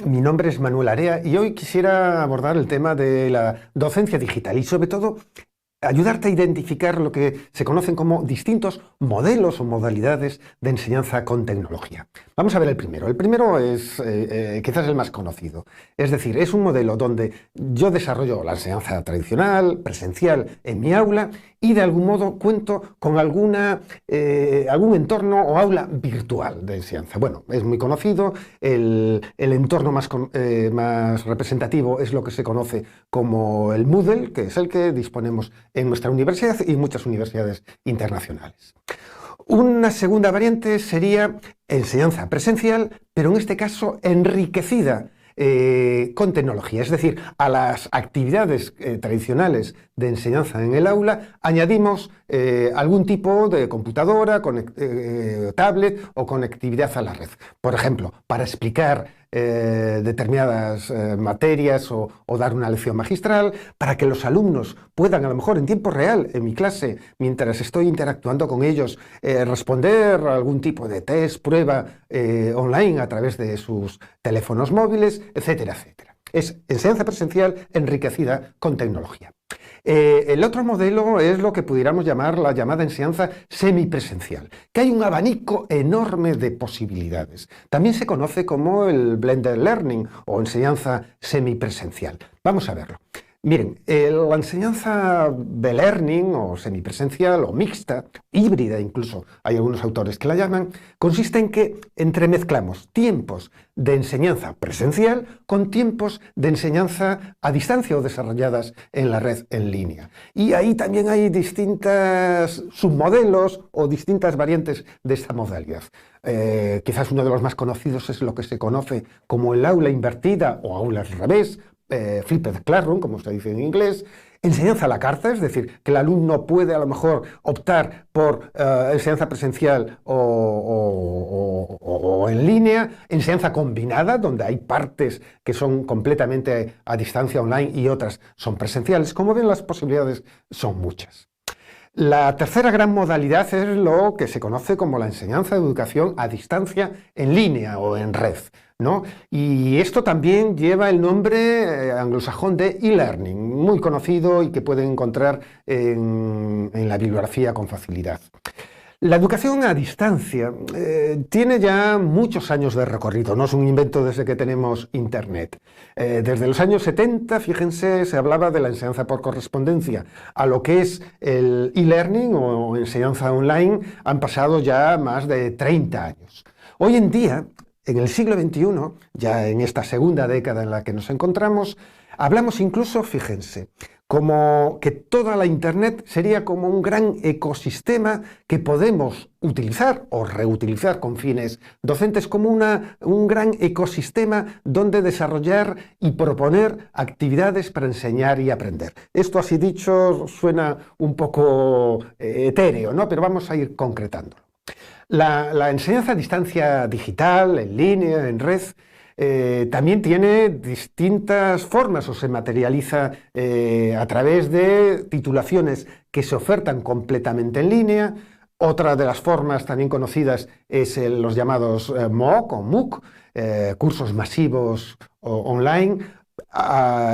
Mi nombre es Manuel Area y hoy quisiera abordar el tema de la docencia digital y sobre todo ayudarte a identificar lo que se conocen como distintos modelos o modalidades de enseñanza con tecnología. Vamos a ver el primero. El primero es quizás el más conocido. Es decir, es un modelo donde yo desarrollo la enseñanza tradicional, presencial en mi aula y de algún modo cuento con algún entorno o aula virtual de enseñanza. Bueno, es muy conocido. El entorno más representativo es lo que se conoce como el Moodle, que es el que disponemos en nuestra universidad y muchas universidades internacionales. Una segunda variante sería enseñanza presencial, pero en este caso enriquecida con tecnología, es decir, a las actividades tradicionales de enseñanza en el aula añadimos algún tipo de computadora, tablet o conectividad a la red. Por ejemplo, para explicar determinadas materias o dar una lección magistral, para que los alumnos puedan a lo mejor en tiempo real en mi clase, mientras estoy interactuando con ellos, responder a algún tipo de test, prueba online a través de sus teléfonos móviles, etcétera, etcétera. Es enseñanza presencial enriquecida con tecnología. El otro modelo es lo que pudiéramos llamar la llamada enseñanza semipresencial, que hay un abanico enorme de posibilidades. También se conoce como el blended learning o enseñanza semipresencial. Vamos a verlo. Miren, la enseñanza de learning o semipresencial o mixta, híbrida incluso, hay algunos autores que la llaman, consiste en que entremezclamos tiempos de enseñanza presencial con tiempos de enseñanza a distancia o desarrolladas en la red en línea. Y ahí también hay distintos submodelos o distintas variantes de esta modalidad. Quizás uno de los más conocidos es lo que se conoce como el aula invertida o aula al revés, flipped classroom, como se dice en inglés, enseñanza a la carta, es decir, que el alumno puede a lo mejor optar por enseñanza presencial o en línea, enseñanza combinada, donde hay partes que son completamente a distancia online y otras son presenciales. Como ven, las posibilidades son muchas. La tercera gran modalidad es lo que se conoce como la enseñanza de educación a distancia en línea o en red, ¿no? Y esto también lleva el nombre anglosajón de e-learning, muy conocido y que pueden encontrar en la bibliografía con facilidad. La educación a distancia tiene ya muchos años de recorrido, no es un invento desde que tenemos Internet. Desde los años 70, fíjense, se hablaba de la enseñanza por correspondencia. A lo que es el e-learning o enseñanza online han pasado ya más de 30 años. Hoy en día, en el siglo XXI, ya en esta segunda década en la que nos encontramos, hablamos incluso, fíjense, como que toda la Internet sería como un gran ecosistema que podemos utilizar o reutilizar con fines docentes como un gran ecosistema donde desarrollar y proponer actividades para enseñar y aprender. Esto así dicho suena un poco etéreo, ¿no? Pero vamos a ir concretándolo. La enseñanza a distancia digital, en línea, en red, también tiene distintas formas o se materializa a través de titulaciones que se ofertan completamente en línea. Otra de las formas también conocidas es los llamados MOOC o MOOC, cursos masivos online.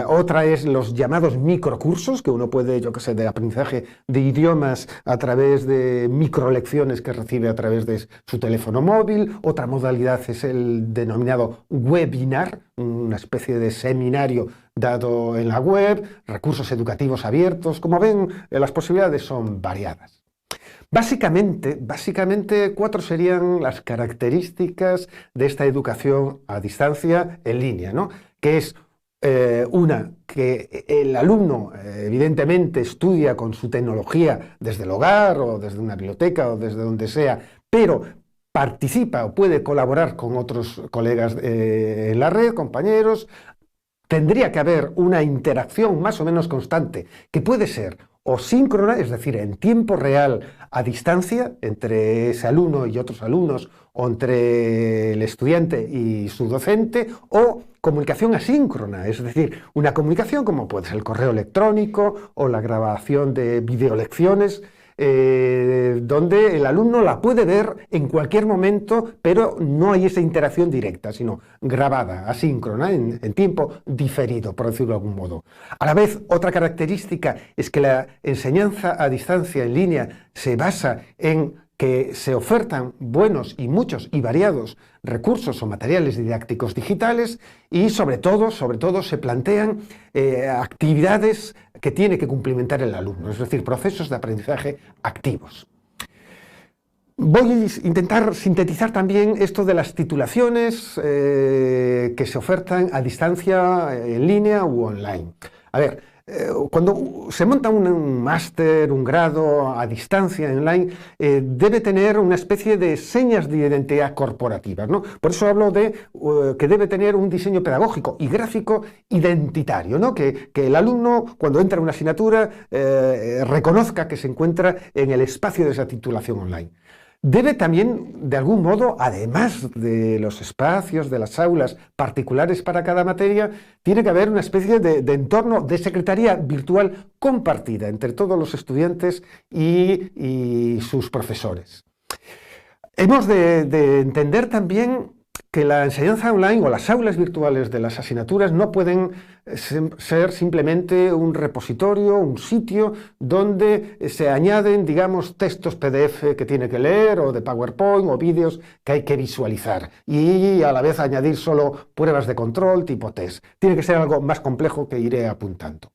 Otra es los llamados microcursos, que uno puede, yo qué sé, de aprendizaje de idiomas a través de microlecciones que recibe a través de su teléfono móvil. Otra modalidad es el denominado webinar, una especie de seminario dado en la web, recursos educativos abiertos. Como ven, las posibilidades son variadas. Básicamente, cuatro serían las características de esta educación a distancia en línea, ¿no? Que es una, que el alumno evidentemente estudia con su tecnología desde el hogar o desde una biblioteca o desde donde sea, pero participa o puede colaborar con otros colegas en la red, compañeros. Tendría que haber una interacción más o menos constante, que puede ser o síncrona, es decir, en tiempo real a distancia, entre ese alumno y otros alumnos, o entre el estudiante y su docente, o comunicación asíncrona, es decir, una comunicación como puede ser el correo electrónico o la grabación de videolecciones, donde el alumno la puede ver en cualquier momento, pero no hay esa interacción directa, sino grabada, asíncrona, en tiempo diferido, por decirlo de algún modo. A la vez, otra característica es que la enseñanza a distancia en línea se basa en que se ofertan buenos y muchos y variados recursos o materiales didácticos digitales y sobre todo se plantean actividades que tiene que cumplimentar el alumno, es decir, procesos de aprendizaje activos. Voy a intentar sintetizar también esto de las titulaciones que se ofertan a distancia en línea u online. A ver, cuando se monta un máster, un grado a distancia online, debe tener una especie de señas de identidad corporativas, ¿no? Por eso hablo de que debe tener un diseño pedagógico y gráfico identitario, ¿no? Que el alumno, cuando entra en una asignatura, reconozca que se encuentra en el espacio de esa titulación online. Debe también, de algún modo, además de los espacios, de las aulas particulares para cada materia, tiene que haber una especie de entorno de secretaría virtual compartida entre todos los estudiantes y sus profesores. Hemos de entender también que la enseñanza online o las aulas virtuales de las asignaturas no pueden ser simplemente un repositorio, un sitio donde se añaden, digamos, textos PDF que tiene que leer o de PowerPoint o vídeos que hay que visualizar y a la vez añadir solo pruebas de control tipo test. Tiene que ser algo más complejo que iré apuntando.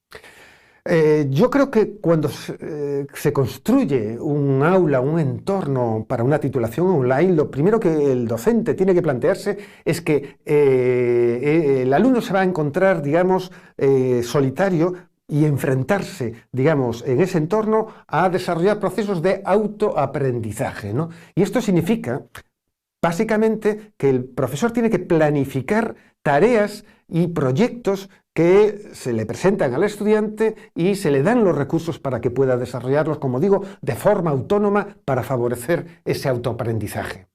Yo creo que cuando se construye un aula, un entorno para una titulación online, lo primero que el docente tiene que plantearse es que el alumno se va a encontrar, digamos, solitario y enfrentarse, digamos, en ese entorno a desarrollar procesos de autoaprendizaje, ¿no? Y esto significa, básicamente, que el profesor tiene que planificar tareas y proyectos que se le presentan al estudiante y se le dan los recursos para que pueda desarrollarlos, como digo, de forma autónoma para favorecer ese autoaprendizaje.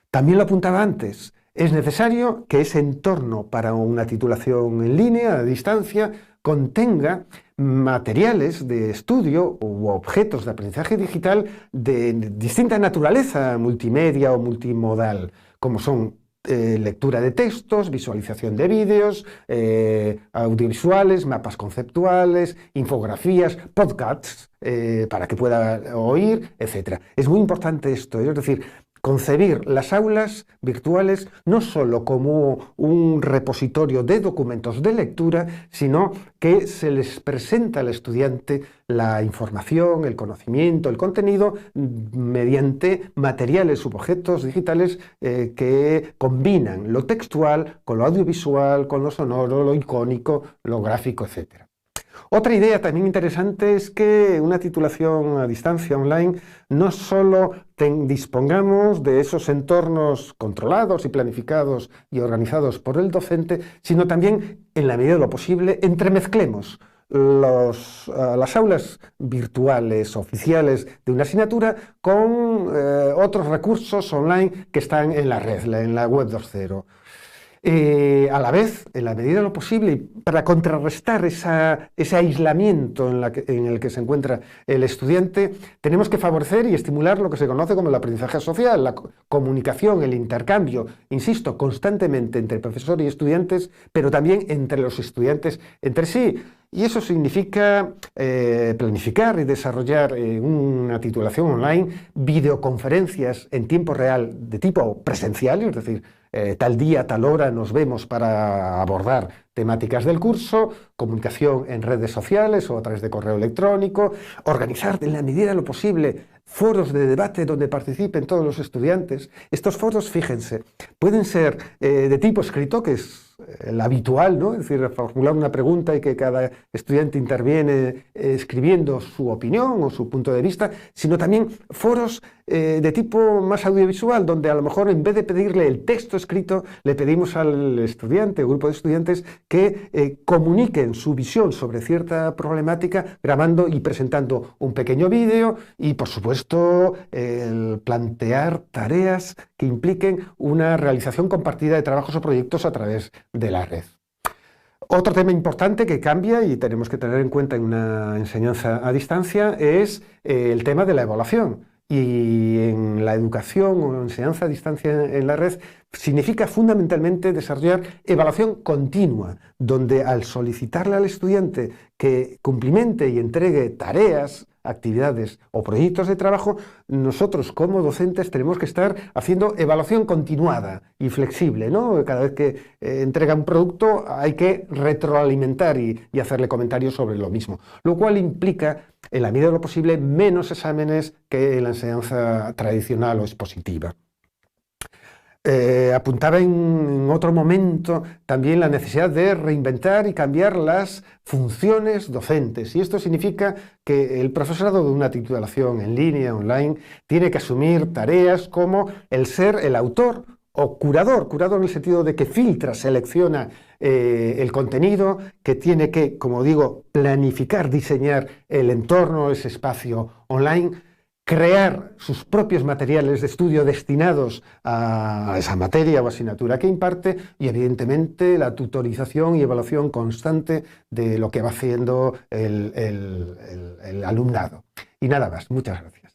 También lo apuntaba antes, es necesario que ese entorno para una titulación en línea, a distancia, contenga materiales de estudio u objetos de aprendizaje digital de distinta naturaleza, multimedia o multimodal, como son lectura de textos, visualización de vídeos, audiovisuales, mapas conceptuales, infografías, podcasts para que pueda oír, etc. Es muy importante esto, es decir, concebir las aulas virtuales no solo como un repositorio de documentos de lectura, sino que se les presenta al estudiante la información, el conocimiento, el contenido mediante materiales u objetos digitales que combinan lo textual con lo audiovisual, con lo sonoro, lo icónico, lo gráfico, etc. Otra idea también interesante es que una titulación a distancia online no solo dispongamos de esos entornos controlados y planificados y organizados por el docente, sino también, en la medida de lo posible, entremezclemos las aulas virtuales oficiales de una asignatura con otros recursos online que están en la red, en la web 2.0. A la vez, en la medida de lo posible, para contrarrestar ese aislamiento en el que se encuentra el estudiante, tenemos que favorecer y estimular lo que se conoce como el aprendizaje social, la comunicación, el intercambio, insisto, constantemente entre profesor y estudiantes, pero también entre los estudiantes entre sí. Y eso significa planificar y desarrollar una titulación online, videoconferencias en tiempo real de tipo presencial, es decir, tal día, tal hora nos vemos para abordar temáticas del curso, comunicación en redes sociales o a través de correo electrónico, organizar en la medida de lo posible foros de debate donde participen todos los estudiantes. Estos foros, fíjense, pueden ser de tipo escrito, que es el habitual, ¿no? Es decir, formular una pregunta y que cada estudiante interviene escribiendo su opinión o su punto de vista, sino también foros de tipo más audiovisual, donde a lo mejor en vez de pedirle el texto escrito, le pedimos al estudiante o grupo de estudiantes que comuniquen su visión sobre cierta problemática grabando y presentando un pequeño vídeo y, por supuesto, el plantear tareas que impliquen una realización compartida de trabajos o proyectos a través de la red. Otro tema importante que cambia y tenemos que tener en cuenta en una enseñanza a distancia es el tema de la evaluación. Y en la educación o enseñanza a distancia en la red significa fundamentalmente desarrollar evaluación continua, donde al solicitarle al estudiante que cumplimente y entregue tareas, actividades o proyectos de trabajo, nosotros como docentes tenemos que estar haciendo evaluación continuada y flexible, ¿no? Cada vez que entrega un producto hay que retroalimentar y hacerle comentarios sobre lo mismo, lo cual implica, en la medida de lo posible, menos exámenes que en la enseñanza tradicional o expositiva. Apuntaba en otro momento también la necesidad de reinventar y cambiar las funciones docentes. Y esto significa que el profesorado de una titulación en línea, online, tiene que asumir tareas como el ser el autor o curador en el sentido de que filtra, selecciona el contenido, que tiene que, como digo, planificar, diseñar el entorno, ese espacio online, crear sus propios materiales de estudio destinados a esa materia o asignatura que imparte y, evidentemente, la tutorización y evaluación constante de lo que va haciendo el alumnado. Y nada más. Muchas gracias.